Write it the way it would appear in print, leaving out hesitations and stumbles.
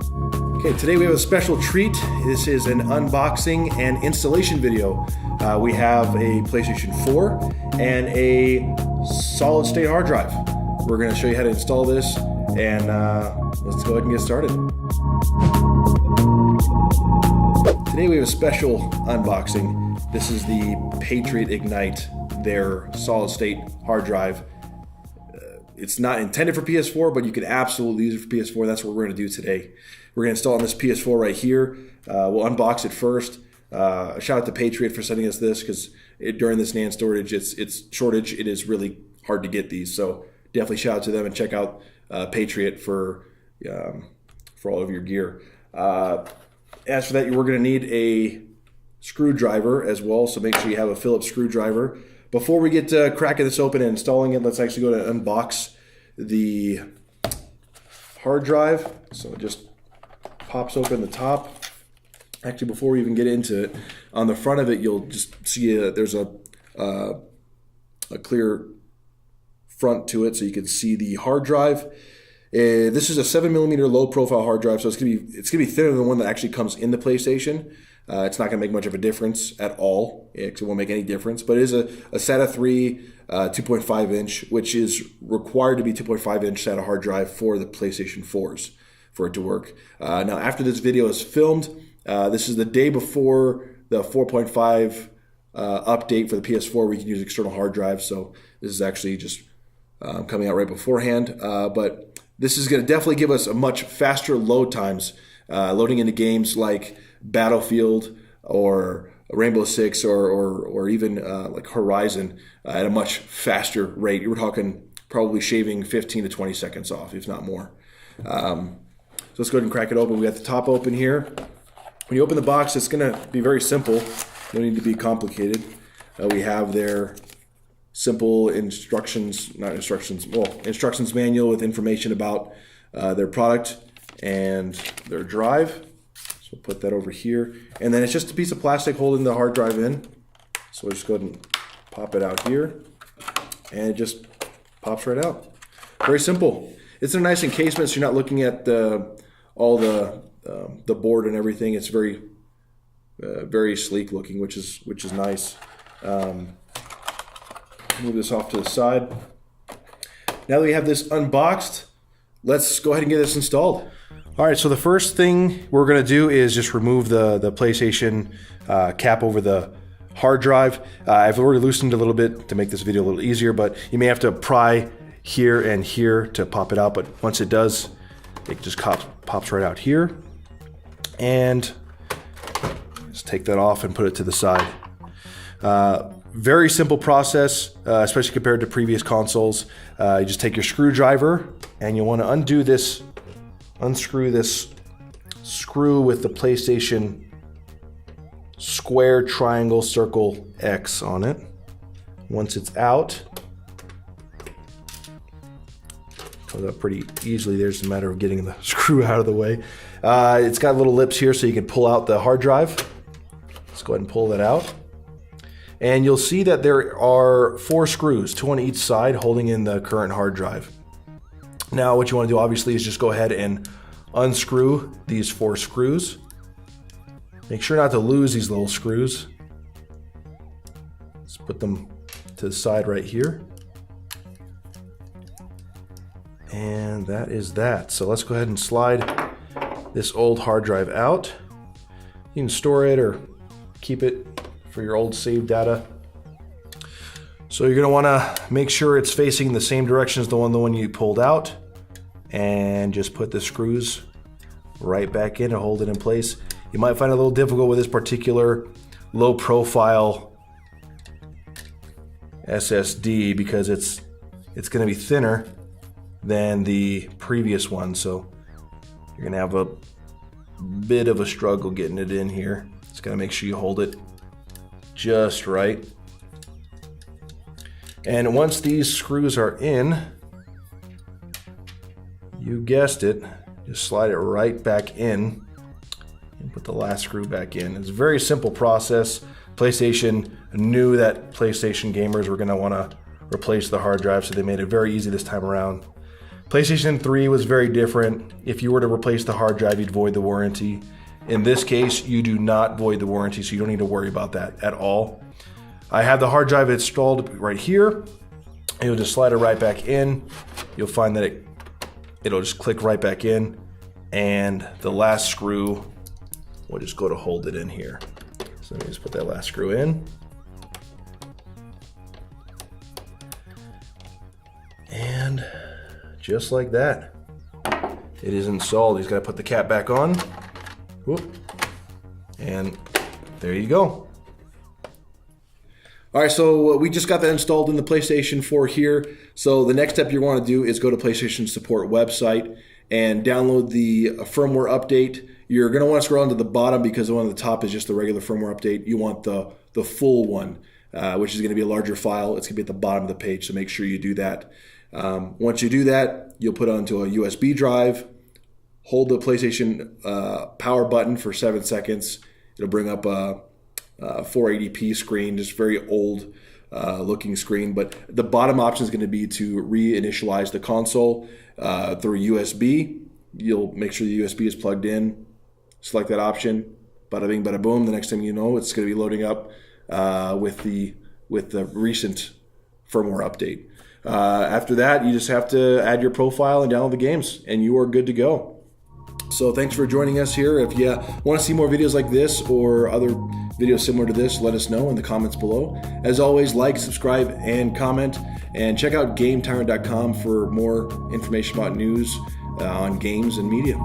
Okay, today we have a special treat. This is an unboxing and installation video. We have a PlayStation 4 and a solid state hard drive. We're going to show you how to install this, and let's go ahead and get started. Today we have a special unboxing. This is the Patriot Ignite, their solid state hard drive. It's not intended for PS4, but you can absolutely use it for PS4. That's what we're going to do today. We're going to install on this PS4 right here. We'll unbox it first. A shout out to Patriot for sending us this, because during this NAND shortage, it is really hard to get these. So definitely shout out to them and check out Patriot for all of your gear. As for that, we're going to need a screwdriver as well. So make sure you have a Phillips screwdriver. Before we get cracking this open and installing it, let's actually go to unbox the hard drive. So it just pops open the top. Actually, before we even get into it, on the front of it, you'll just see there's a clear front to it, so you can see the hard drive. This is a 7mm low profile hard drive, so it's gonna be thinner than the one that actually comes in the PlayStation. It's not going to make much of a difference at all. It won't make any difference, but it is a SATA 3 2.5 inch, which is required to be 2.5 inch SATA hard drive for the PlayStation 4s for it to work. Now, after this video is filmed, this is the day before the 4.5 update for the PS4. We can use external hard drives, so this is actually just coming out right beforehand. But this is going to definitely give us a much faster load times, loading into games like Battlefield or Rainbow Six or even like Horizon at a much faster rate. You were talking probably shaving 15 to 20 seconds off, if not more. So let's go ahead and crack it open. We got the top open here. When you open the box, it's going to be very simple. No need to be complicated. We have their simple instructions manual with information about their product and their drive. So we'll put that over here. And then it's just a piece of plastic holding the hard drive in. So we'll just go ahead and pop it out here. And it just pops right out. Very simple. It's a nice encasement, so you're not looking at all the board and everything. It's very very sleek looking, which is nice. Move this off to the side. Now that we have this unboxed, let's go ahead and get this installed. All right, so the first thing we're going to do is just remove the PlayStation cap over the hard drive. I've already loosened a little bit to make this video a little easier, but you may have to pry here and here to pop it out, but once it does, it just pops right out here. And just take that off and put it to the side. Very simple process, especially compared to previous consoles. You just take your screwdriver and you want to unscrew this screw with the PlayStation square, triangle, circle, X on it. Once it's out, comes out pretty easily. There's a matter of getting the screw out of the way. It's got little lips here so you can pull out the hard drive. Let's go ahead and pull that out. And you'll see that there are 4 screws, 2 on each side, holding in the current hard drive. Now what you want to do obviously is just go ahead and unscrew these 4 screws. Make sure not to lose these little screws. Let's put them to the side right here. And that is that. So let's go ahead and slide this old hard drive out. You can store it or keep it for your old saved data. So you're going to want to make sure it's facing the same direction as the one you pulled out, and just put the screws right back in and hold it in place. You might find it a little difficult with this particular low profile SSD because it's going to be thinner than the previous one, so you're going to have a bit of a struggle getting it in here. Just got to make sure you hold it just right. And once these screws are in, you guessed it, just slide it right back in and put the last screw back in. It's a very simple process. PlayStation knew that PlayStation gamers were going to want to replace the hard drive, so they made it very easy this time around. PlayStation 3 was very different. If you were to replace the hard drive, you'd void the warranty. In this case, you do not void the warranty, so you don't need to worry about that at all. I have the hard drive installed right here. You'll just slide it right back in. You'll find that it'll just click right back in, and the last screw will just go to hold it in here. So let me just put that last screw in. And just like that, it is installed. He's got to put the cap back on. Whoop. And there you go. All right, so we just got that installed in the PlayStation 4 here. So the next step you want to do is go to PlayStation Support website and download the firmware update. You're going to want to scroll down to the bottom because the one at the top is just the regular firmware update. You want the full one, which is going to be a larger file. It's going to be at the bottom of the page, so make sure you do that. Once you do that, you'll put it onto a USB drive, hold the PlayStation power button for 7 seconds. It'll bring up a 480p screen, just very old looking screen. But the bottom option is going to be to reinitialize the console through USB. You'll make sure the USB is plugged in, select that option, bada bing, bada boom. The next thing you know, it's going to be loading up with the recent firmware update. After that, you just have to add your profile and download the games, and you are good to go. So thanks for joining us here. If you want to see more videos like this or other videos similar to this, let us know in the comments below. As always, like, subscribe, and comment. And check out GameTyrant.com for more information about news on games and media.